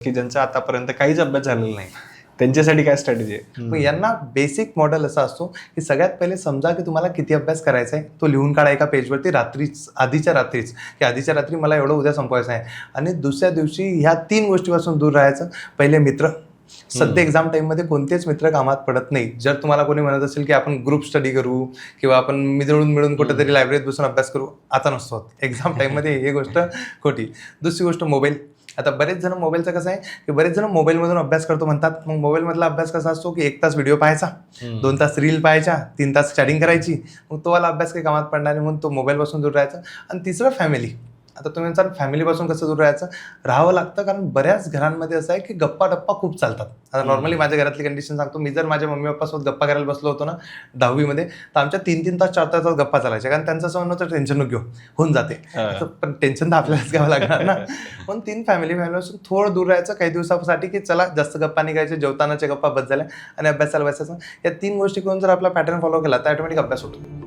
की ज्यांचा आतापर्यंत काहीच अभ्यास झालेला नाही, त्यांच्यासाठी काय स्ट्रॅटेजी आहे? मग यांना बेसिक मॉडेल असा असतो की सगळ्यात पहिले समजा की तुम्हाला किती अभ्यास करायचा आहे, तो लिहून काढा एका पेजवरती आधीच्या रात्रीच की आधीच्या रात्री मला एवढं उद्या संपवायचं आहे. आणि दुसऱ्या दिवशी ह्या 3 गोष्टीपासून दूर राहायचं. पहिले मित्र, सध्या एक्झाम टाईममध्ये कोणतेच मित्र कामात पडत नाही. जर तुम्हाला कोणी म्हणत असेल की आपण ग्रुप स्टडी करू किंवा आपण मिळून कुठेतरी लायब्ररीत बसून अभ्यास करू, आता नसतो. एक्झाम टाईममध्ये ही गोष्ट खोटी. दुसरी गोष्ट मोबाईल. आता बरेच जण मोबाईलचं कसं आहे की बरेच जण मोबाईलमधून अभ्यास करतो म्हणतात. मग मोबाईलमधला अभ्यास कसा असतो की 1 तास व्हिडिओ पाहायचा, 2 तास रील पाहायच्या, 3 तास चॅटिंग करायची. मग तो वाला अभ्यास काही कामात पडणार नाही, म्हणून तो मोबाईलपासून दूर राहायचा. आणि तिसरं फॅमिली. आता तुम्ही म्हणता फॅमिलीपासून कसं दूर राहावं लागतं, कारण बऱ्याच घरांमध्ये असं आहे की गप्पा खूप चालतात. आता नॉर्मली माझ्या घरातली कंडिशन सांगतो. मी जर माझ्या मम्मी पप्पासोबत गप्पा करायला बसलो होतो ना 10वी तर आमच्या 3-3 तास 4 तास गप्पा चालायच्या, कारण त्यांचं असं म्हणणं होतं टेन्शन नको घेऊ, होऊन जाते. पण टेन्शन तर आपल्यालाच घ्यावं लागणार ना. म्हणून 3 फॅमिलीपासून थोडं दूर राहायचं काही दिवसासाठी, की चला जास्त गप्पा नाही करायच्या, जेवतानाच्या गप्पा बस झाल्या आणि अभ्यासाला बसायचं. या 3 गोष्टी करून जर आपला पॅटर्न फॉलो केला तर ऑटोमॅटिक अभ्यास होतो.